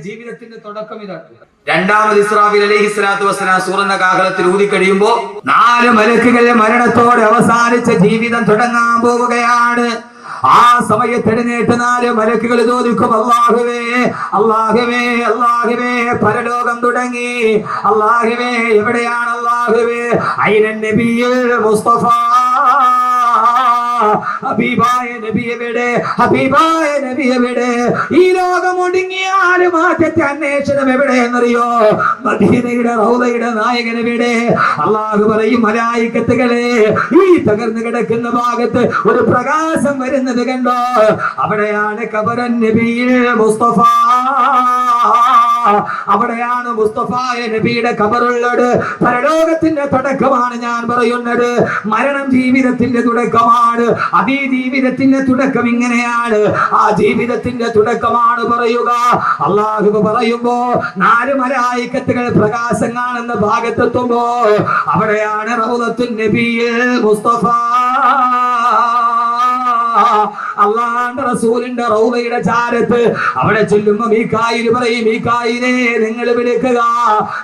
ജീവിതത്തിന്റെ തുടക്കം ഇതാണ്. രണ്ടാമത് ഇസ്രാഫീൽ അലൈഹിസ്സലാത്തു വസ്സലാം സൂറന്ന കാഹളത്തിൽ ഊതി കഴിയുമ്പോ 4 മലക്കുകളുടെ മരണത്തോടെ അവസാനിച്ച ജീവിതം തുടങ്ങാൻ പോവുകയാണ്. ആ സമയത്ത് എഴുന്നേറ്റ് 4 മലക്കുകൾ ചോദിക്കും, അല്ലാഹുവേ അല്ലാഹുവേ അല്ലാഹുവേ, പരലോകം തുടങ്ങി. അല്ലാഹുവേ എവിടെയാണ് അല്ലാഹുവേ? ഐനൻ നബിയുൽ മുസ്തഫ, ഹബീബായ നബി എവിടെ? ഹബീബായ നബി എവിടെ? ഈ ലോകം ഒടുങ്ങിയാലും ആദ്യത്തെ അന്വേഷണം എവിടെയെന്നറിയോ? മദീനയുടെ റൗളയുടെ നായകൻ എവിടെ? അല്ലാഹു പറയും, മലായികത്തുകളെ, ഈ തകർന്നു കിടക്കുന്ന ഭാഗത്ത് ഒരു പ്രകാശം വരുന്നത് കണ്ടോ? അവിടെയാണ് ഖബറുൻ നബിയിൽ മുസ്തഫ. അവിടെയാണ് മുസ്തഫായ നബിയുടെ ഖബറുള്ളത്. പരലോകത്തിന്റെ തുടക്കമാണ് ഞാൻ പറയുന്നത്. മരണം ജീവിതത്തിന്റെ തുടക്കമാണ്. അതീ ജീവിതത്തിന്റെ തുടക്കം ഇങ്ങനെയാണ്. ആ ജീവിതത്തിന്റെ തുടക്കമാണ് പറയുക. അല്ലാഹു പറയുമ്പോ 4 മലായികത്തുകൾ പ്രകാശം കാണുന്ന ഭാഗത്തെത്തുമ്പോ അവിടെയാണ് റൗളത്തുൻ നബിയിൽ മുസ്തഫ. അല്ലാഹുവിന്റെ റസൂലിന്റെ റൗളയുടെ ചാരത്ത് അവിടെ ചെല്ലുമ്പോ മീകായിൽ പറയും, മീകായിലേ നിങ്ങൾ വിളിക്കുക.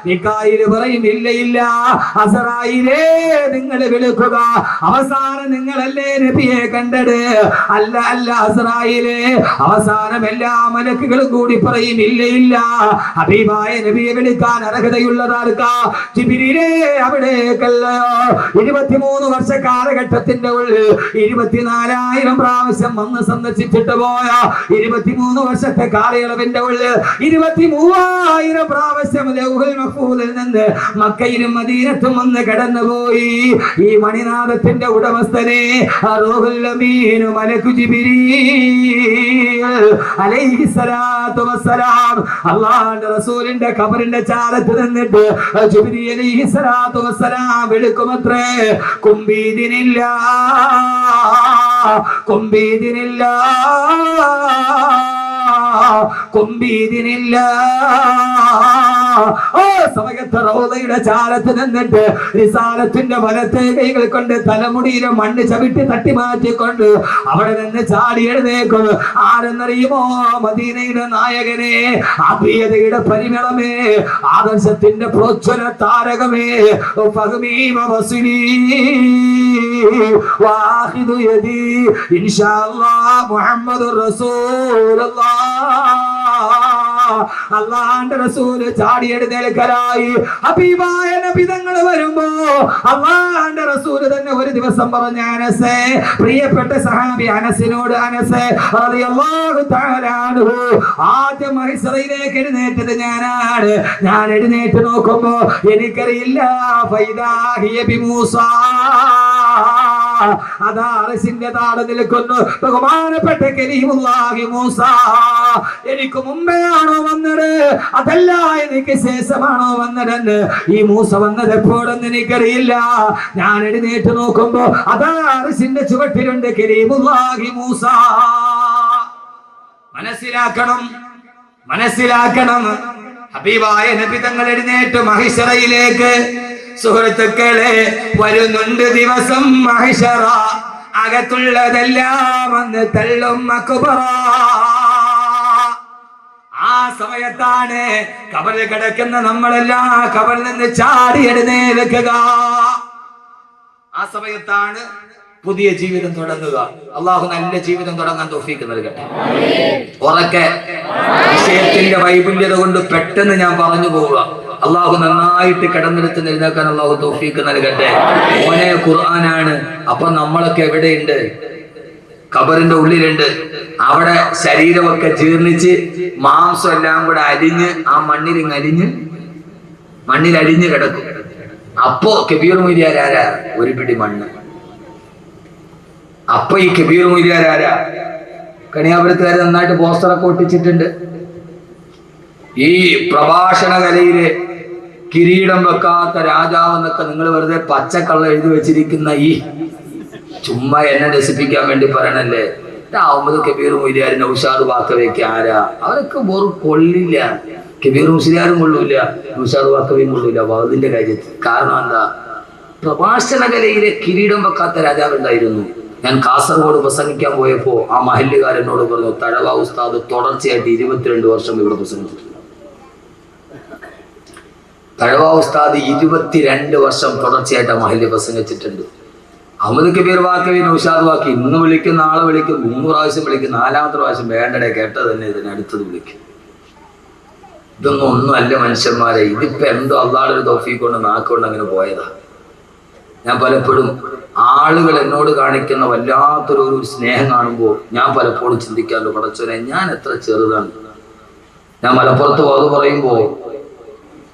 മീകായിൽ പറയും, ഇല്ല ഇല്ല അസ്രായീലേ നിങ്ങൾ വിളിക്കുക. അവസാനം നിങ്ങളല്ലേ നബിയെ കണ്ടത്? അല്ല അല്ല അസ്രായീലേ. അവസാനം എല്ലാ മലക്കുകളും കൂടി പറയും, ഇല്ല ഇല്ല, ഹബീബായ നബിയെ വിളിക്കാൻ അർഹതയുള്ളതാർക്കാ? ജിബ്രീലേ അവിടേക്കല്ലയോ? 23 വർഷ കാലഘട്ടത്തിന്റെ ഉള്ളിൽ 24,000 പ്രാവശ്യം വന്ന് സന്ദർശിച്ചിട്ട് പോയ 23 വർഷത്തെ കാലയളവിന്റെ ഉള്ളിൽ 23,000 പ്രാവശ്യം ലൗഹുൽ മഹ്ഫൂദിൽ നിന്ന് മക്കയിലും മദീനത്തും വന്ന് കടന്നുപോയി. ഈ മണിനാഥത്തിന്റെ ഉടമസ്ഥനെ റൂഹുൽ അമീൻ മലക്കു ജിബ്രീൽ അലൈഹിസ്സലാത്തു വസ്സലാം അല്ലാഹുവിന്റെ റസൂലിന്റെ ഖബറിന്റെ ചാരത്ത് നിന്നിട്ട് ജിബ്രീൽ അലൈഹിസ്സലാത്തു വസ്സലാം വിളിക്കുമത്രേ, കുംബീദിനില്ല കുംബീദിനില്ല കുംബീദിനില്ല. ഓ സമയത്ത് റൗളയുടെ ചാരത്ത് നിന്നിട്ട് റിസാലത്തിന്റെ വലത്തെ കൈകൾ കൊണ്ട് തലമുടിയിലെ മണ്ണ് ചവിട്ടി തട്ടി മാറ്റിക്കൊണ്ട് അവിടെ നിന്ന് ചാടി എഴുന്നേക്കും. ആരെന്നറിയുമോ? മദീനയുടെ നായകനെ, ആത്മീയതയുടെ പരിമളമേ, ആദർശത്തിന്റെ പ്രോജ്വല താരകമേ, ഫഹ്മീമ വസ്ലീ വാഹിദു യദി ഇൻഷാഅല്ലാഹ് മുഹമ്മദുർ റസൂലുള്ളാഹ്. അല്ലാഹുവിന്റെ റസൂൽ ചാടി എഴുന്നേൽക്കലായി. ഹബീബായ നബി തങ്ങൾ വരുമ്പോ അല്ലാഹുവിന്റെ റസൂൽ തന്നെ ഒരു ദിവസം പറഞ്ഞ, അനസേ, പ്രിയപ്പെട്ട സഹാബി അനസിനോട്, അനസേ റളിയല്ലാഹു തആല അൻഹു, ആദ്യം മഹ്ശറിലേക്ക് എഴുന്നേറ്റത് ഞാനാണ്. ഞാൻ എഴുന്നേറ്റ് നോക്കുമ്പോ എനിക്കറിയില്ല, ഫൈദാ ഹിയ ബിമൂസാ, അതാ അർശിന്റെ താഴെ നിൽക്കുന്നു ബഹുമാനപ്പെട്ട കലീമുല്ലാഹി മൂസ. എനിക്ക് മുമ്പെയാണോ വന്നത്, അതല്ല എനിക്ക് ശേഷമാണോ വന്നതെന്ന് ഈ മൂസ വന്നത് എപ്പോഴെന്ന് എനിക്കറിയില്ല. ഞാൻ എഴുന്നേറ്റ് നോക്കുമ്പോ അതാ അർശിന്റെ ചുവട്ടിലുണ്ട് കലീമുല്ലാഹി മൂസ. മനസ്സിലാക്കണം, മനസ്സിലാക്കണം. ഹബീബായ നബി തങ്ങൾ എഴുന്നേറ്റ് മഹ്ശറയിലേക്ക്. സുഹൃത്തുക്കളെ, വരുന്നുണ്ട് ദിവസം മഹ്ശറ, അകത്തുള്ളതെല്ലാം അന്ന് തള്ളും അക്ബറ. ആ സമയത്താണ് ഖബറിൽ കിടക്കുന്ന നമ്മളെല്ലാം ഖബറിൽ നിന്ന് ചാടി എഴുന്നേൽക്കുക. ആ സമയത്താണ് പുതിയ ജീവിതം തുടങ്ങുക. അള്ളാഹു നല്ല ജീവിതം തുടങ്ങാൻ തൗഫീഖ് നൽകട്ടെ. ഉറക്കെ വിഷയത്തിന്റെ വൈപുല്യത കൊണ്ട് പെട്ടെന്ന് ഞാൻ പറഞ്ഞു പോവുക. അള്ളാഹു നന്നായിട്ട് കിടന്നെടുത്ത് എഴുന്നേക്കാൻ അള്ളാഹു തൗഫീഖ് നൽകട്ടെ. മോനെ, ഖുർആനാണ്. അപ്പൊ നമ്മളൊക്കെ എവിടെയുണ്ട്? ഖബറിന്റെ ഉള്ളിലുണ്ട്. അവിടെ ശരീരമൊക്കെ ജീർണിച്ച് മാംസം എല്ലാം കൂടെ അരിഞ്ഞ് ആ മണ്ണിൽ അരിഞ്ഞ് കിടക്കും. അപ്പോ കബീർ മൊയ്ലിയാർ ആരാ? ഒരു പിടി മണ്ണ്. അപ്പൊ ഈ കബീർ മൊയ്ലിയാർ ആരാ? കണിയാപുരത്തുകാർ നന്നായിട്ട് പോസ്റ്ററൊക്കെ ഒട്ടിച്ചിട്ടുണ്ട്. ഈ പ്രഭാഷണ കലയിലെ കിരീടം വെക്കാത്ത രാജാവ് എന്നൊക്കെ നിങ്ങൾ വെറുതെ പച്ചക്കള്ള എഴുതി വെച്ചിരിക്കുന്ന ഈ ചുമ്മാ എന്നെ രസിപ്പിക്കാൻ വേണ്ടി പറയണല്ലേ. അഹമ്മദ് കബീർ മൊയ്ലിയാർ, നൗഷാദ് ബാക്കവിയൊക്കെ ആരാ? അവരൊക്കെ വെറും കൊള്ളില്ല. കബീർ മുസ്ലിയാരും കൊള്ളൂല, നൗഷാദ് ബാക്കവിയും കൊള്ളൂല വഅദിന്റെ കാര്യത്തിൽ. കാരണം എന്താ? പ്രഭാഷണ കലയിലെ കിരീടം വെക്കാത്ത രാജാവ് ഉണ്ടായിരുന്നു. ഞാൻ കാസർഗോഡ് പ്രസംഗിക്കാൻ പോയപ്പോ ആ മഹല്ലുകാരനോട് പറഞ്ഞു, തഴവ ഉസ്താദ് തുടർച്ചയായിട്ട് 22 വർഷം ഇവിടെ പ്രസംഗിച്ചിട്ടുണ്ട്. തഴവ ഉസ്താദ് 22 വർഷം തുടർച്ചയായിട്ട് ആ മഹല്ല് പ്രസംഗിച്ചിട്ടുണ്ട്. അഹമ്മദ് കബീർ വാക്കവി, നൗഷാദ് വാക്കി ഇന്ന് വിളിക്കും, നാളെ വിളിക്കും, 3 പ്രാവശ്യം വിളിക്കും, 4ാമത്തെ പ്രാവശ്യം വേണ്ടടെ കേട്ടത് തന്നെ ഇതിന് അടുത്തത് വിളിക്കും. ഇതൊന്നും ഒന്നുമല്ല മനുഷ്യന്മാരെ. ഇതിപ്പോ എന്തോ അള്ളാഹുടെ ഒരു തൗഫീഖ് കൊണ്ട് നാക്കുകൊണ്ട് അങ്ങനെ പോയതാ. ഞാൻ പലപ്പോഴും ആളുകൾ എന്നോട് കാണിക്കുന്ന വല്ലാത്തൊരു സ്നേഹം കാണുമ്പോൾ ഞാൻ പലപ്പോഴും ചിന്തിക്കാറുണ്ട്, പടച്ചോനെ ഞാൻ എത്ര ചെറുതാണ്. ഞാൻ മലപ്പുറത്ത് അത് പറയുമ്പോൾ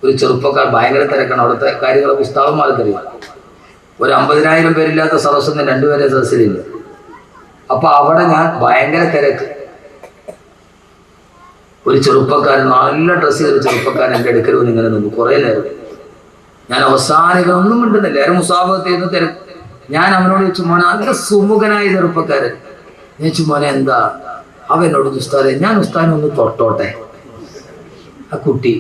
ഒരു ചെറുപ്പക്കാർ ഭയങ്കര തിരക്കാണ്. അവിടുത്തെ കാര്യങ്ങളെ പുസ്തകന്മാർക്കറിയാം. ഒരു 50,000 പേരില്ലാത്ത സദസ്സൊന്നും 2 പേരെ സദസ്സിലില്ല. അപ്പൊ അവിടെ ഞാൻ ഭയങ്കര തിരക്ക്. ഒരു ചെറുപ്പക്കാരൻ, നല്ല ഡ്രസ്സ് ചെയ്തൊരു ചെറുപ്പക്കാരൻ എൻ്റെ അടുക്കൽ വന്ന് ഇങ്ങനെ നിന്നു കുറേ നേരം. ഞാൻ അവസാനം ഒന്നും മിണ്ടുന്നില്ല. എല്ലാവരും മുസാഫത്ത് ചെയ്യുന്ന തിരക്ക്. ഞാൻ അവനോട് ചോദിച്ചു, മോനെ, നല്ല സുമുഖനായ ചെറുപ്പക്കാരൻ. ഞാൻ ചോദിച്ചു, മോനെ എന്താ? അവനോട് ഉസ്താദെ ഞാൻ ഉസ്താദിനെ ഒന്ന് തൊട്ടോട്ടെ. ആ കുട്ടി,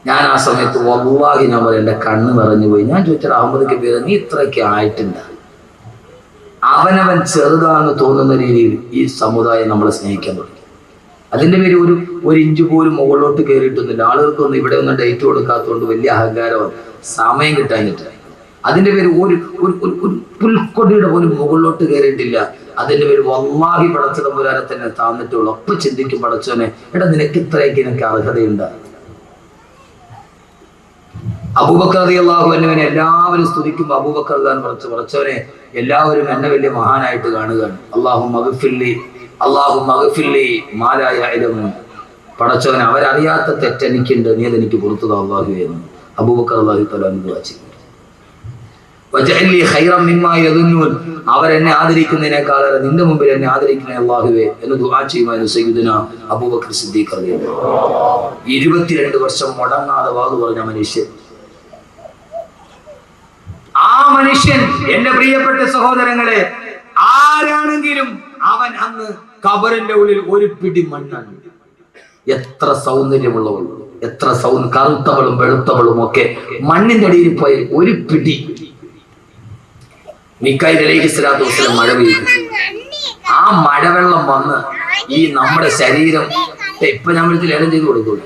ഞാൻ ആ സമയത്ത് വല്ലാഹി ഞാൻ പറയാം എൻ്റെ കണ്ണ് നിറഞ്ഞു പോയി. ഞാൻ ചോദിച്ചാൽ അഹമ്മദ് കബീർ നീ ഇത്രയൊക്കെ ആയിട്ടുണ്ട്? അവനവൻ ചെറുതാണെന്ന് തോന്നുന്ന രീതിയിൽ ഈ സമുദായം നമ്മളെ സ്നേഹിക്കാൻ തുടങ്ങി. അതിൻ്റെ പേര് ഒരു ഇഞ്ച് പോലും മുകളിലോട്ട് കയറിയിട്ടൊന്നുമില്ല. ആളുകൾക്കൊന്നും ഇവിടെ ഒന്നും ഡേറ്റ് കൊടുക്കാത്തതുകൊണ്ട് വലിയ അഹങ്കാരമാണ്, സമയം കിട്ടാനിട്ട്. അതിൻ്റെ പേര് ഒരു പുൽക്കൊടിയുടെ പോലും മുകളിലോട്ട് കയറിയിട്ടില്ല. അതിൻ്റെ പേര് വല്ലാഹി പടച്ച തമ്പുരാനെ തന്നെ താന്നിട്ടുള്ളൂ. അപ്പൊ ചിന്തിക്കും, പടച്ചോനെ എടാ നിനക്ക് ഇത്രയൊക്കെ എനിക്ക് അർഹതയുണ്ട്. അബൂബക്കർ റളിയല്ലാഹു അൻഹുവിനെ എല്ലാവരും സ്തുതിക്കുമ്പോൾ അബൂബക്കർ ഖാൻ പടച്ചവനെ എല്ലാവരും എന്നെ വലിയ മഹാനായിട്ട് കാണുകയാണ്. പടച്ചവൻ അവരറിയാത്ത തെറ്റെനിക്കുണ്ട്, നീ അതെനിക്ക് പുറത്തുതാ അല്ലാഹുവേ എന്ന് അബൂബക്കർ റളിയല്ലാഹു തആല ദുആ ചെയ്തു. വജഅലി ഖൈറൻ മിമ്മാ യദുന്നൂൻ, അവരെന്നെ ആദരിക്കുന്നതിനേക്കാളേറെ നിന്റെ മുമ്പിൽ എന്നെ ആദരിക്കണേ അല്ലാഹുവേ എന്ന് ദുആ ചെയ്യുമായിരുന്നു സയ്യിദുനാ അബൂബക്കർ സിദ്ദീഖ് റളിയല്ലാഹു അൻഹു. 22 വർഷം മുടങ്ങാതെ വാദു പറഞ്ഞ മനുഷ്യൻ. ആ മനുഷ്യൻ, എന്റെ പ്രിയപ്പെട്ട സഹോദരങ്ങളെ, ആരാണെങ്കിലും അവൻ അന്ന് ഖബറിന്റെ ഉള്ളിൽ ഒരു പിടി മണ്ണാണ്. എത്ര സൗന്ദര്യമുള്ളവൾ, എത്ര കറുത്തവളും വെളുത്തവളും ഒക്കെ മണ്ണിന്റെ അടിയിൽ പോയി ഒരു പിടി. മീകായിൽ അലൈഹിസ്സലാത്തു വസ്സലാം മഴ പെയ്തു. ആ മഴവെള്ളം വന്ന് ഈ നമ്മുടെ ശരീരം ഇപ്പൊ ഞാൻ വിളിച്ച് ലേലം ചെയ്ത് കൊടുക്കും.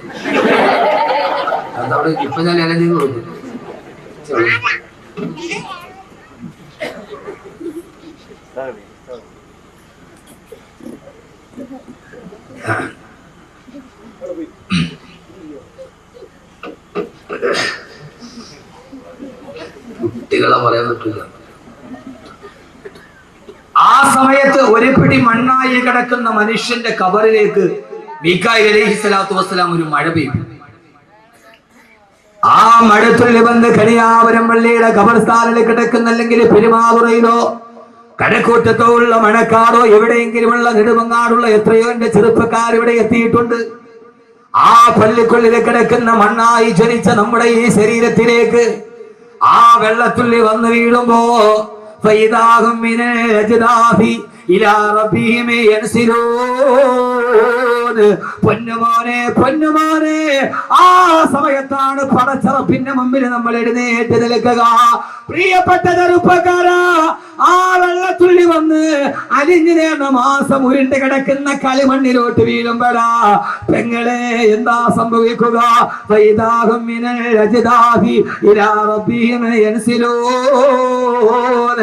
ഇപ്പൊ ഞാൻ ലേലം ചെയ്ത് കൊടുക്കും. കുട്ടികളെ പറയാൻ പറ്റില്ല. ആ സമയത്ത് ഒരു പിടി മണ്ണായി കിടക്കുന്ന മനുഷ്യന്റെ ഖബറിലേക്ക് മീകായിൽ അലൈഹിസ്സലാത്തു വസ്സലാം ഒരു മഴ പെയ്തു. ആ മഴത്തുള്ളി വന്ന് കണിയാപുരം പള്ളിയുടെ ഖബർസ്ഥാനിൽ കിടക്കുന്ന, അല്ലെങ്കിൽ പെരുമാതുറയിലോ കടക്കൂറ്റത്തോ ഉള്ള മണക്കാടോ എവിടെയെങ്കിലുമുള്ള നെടുമങ്ങാടുള്ള എത്രയോ എന്റെ ചെറുപ്പക്കാർ ഇവിടെ എത്തിയിട്ടുണ്ട്. ആ പള്ളിക്കുള്ളിൽ കിടക്കുന്ന മണ്ണായി ജനിച്ച നമ്മുടെ ഈ ശരീരത്തിലേക്ക് ആ വെള്ളത്തുള്ളി വന്ന് വീഴുമ്പോ ഫൈദാഹും മിനൽ അജ്ദാഫി ഇലാ റബ്ബിഹിം യൻസിലൂൻ. പൊന്നുമോനെ, പൊന്നുമോനെ, ആ സമയത്താണ് പടച്ചറപ്പിന്റെ മുമ്പിൽ നമ്മൾ എഴുന്നേറ്റ് നിൽക്കുക. പ്രിയപ്പെട്ട ചെറുപ്പക്കാരാ, ആ വെള്ളത്തുള്ളി വന്ന് അലിഞ്ഞു നേർന്ന മാസം ഉരുണ്ട് കിടക്കുന്ന കളിമണ്ണിലോട്ട് വീഴുമ്പോഴാ പെങ്ങളെ എന്താ സംഭവിക്കുക? ഫൈദാഹും മിനൽ അജ്ദാഫി ഇലാ റബ്ബിഹിം യൻസിലൂൻ.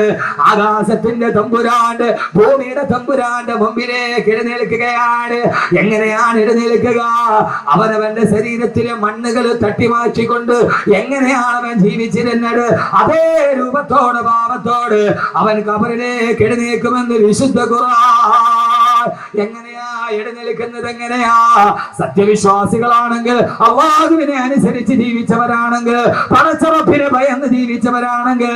ആകാശത്തിന്റെ തമ്പുരാന്റെ, ഭൂമിയുടെ തമ്പുരാന്റെ മുമ്പിലേക്ക് എഴുന്നേൽക്കുകയാണ്. എങ്ങനെയാണ് എഴുന്നേൽക്കുക? അവനവന്റെ ശരീരത്തിലെ മണ്ണുകൾ തട്ടിമാറ്റിക്കൊണ്ട് എങ്ങനെയാണ് അവൻ ജീവിച്ചിരുന്നത്, അതേ രൂപത്തോട് ഭാവത്തോട് അവൻ ഖബറിലേക്ക് എഴുന്നേൽക്കുമെന്ന് വിശുദ്ധ ഖുർആൻ. എങ്ങനെയാ എഴുന്നേൽക്കുന്നത്? എങ്ങനെയാ? സത്യവിശ്വാസികളാണെങ്കിൽ, അല്ലാഹുവിനെ അനുസരിച്ച് ജീവിച്ചവരാണെങ്കിൽ, പടച്ചറപ്പിനെ ഭയന്ന് ജീവിച്ചവരാണെങ്കിൽ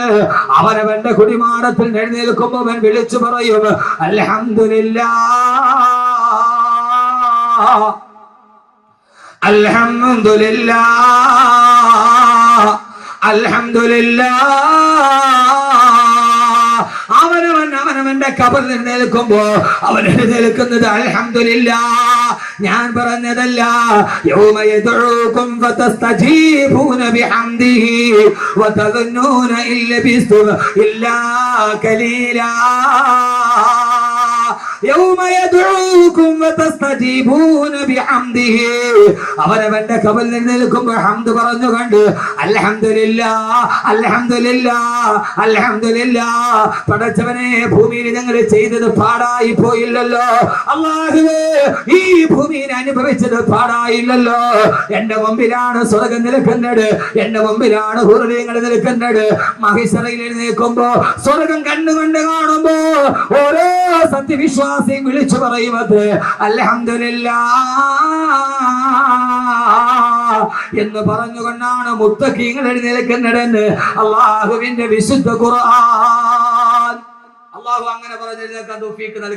അവനവന്റെ കുടിമാടത്തിൽ എഴുന്നേൽക്കുമ്പോൾ അവൻ വിളിച്ചു പറയും, അൽഹംദുലില്ലാഹ്, അൽഹംദുലില്ലാഹ്, അൽഹംദുലില്ലാഹ്. അവനവന്റെ ഖബറിൽ എഴുന്നേൽക്കുമ്പോ അവൻ എഴുന്നേൽക്കുന്നത് അൽഹംദുലില്ലാഹ്. ഞാൻ പറഞ്ഞതല്ല. യൗമ യദ്ഉകും ഫതസ്തജീബൂന ബിഹംദിഹി വതദുന്നൂന ഇല്ലബിസ്തും ഇല്ലാ ഖലീലാ. യൗമ യദ്ഉകും വതസ്തജീബൂന ബിഹംദിഹി, അവനവന്റെ ഖബറിൽ നിൽക്കുമ്പോൾ ഹംദ് പറഞ്ഞുകൊണ്ട് അൽഹംദുലില്ലാഹ് അൽഹംദുലില്ലാഹ് അൽഹംദുലില്ലാഹ്. പടച്ചവനെ, ഭൂമിയിൽ ഞങ്ങൾ ചെയ്തത് പാടായി പോയില്ലല്ലോ. അല്ലാഹുവേ, ഈ ഭൂമിയിൽ അനുഭവിച്ചത് പാടായില്ലല്ലോ. എന്റെ മുമ്പിലാണ് സ്വർഗം നിൽക്കുന്നത്, എന്റെ മുമ്പിലാണ് ഹുർലിയങ്ങൾ നിൽക്കുന്നത്. മഹിശറയിൽ എഴുന്നേൽക്കുമ്പോ സ്വർഗം കണ്ണുകൊണ്ട് കാണുമ്പോ ഓരോ സത്യവിശ്വാസിയും വിളിച്ചു പറയുന്നത് അൽഹംദുലില്ലാഹ് എന്ന് പറഞ്ഞുകൊണ്ടാണ് മുത്തഖീങ്ങൾ എഴുന്നേൽക്കുന്നതെന്ന് അല്ലാഹുവിന്റെ വിശുദ്ധ ഖുർആൻ. അല്ലാഹു അങ്ങനെ പറഞ്ഞതിനേക്കാൾ തൗഫീഖ് നൽകട്ടെ.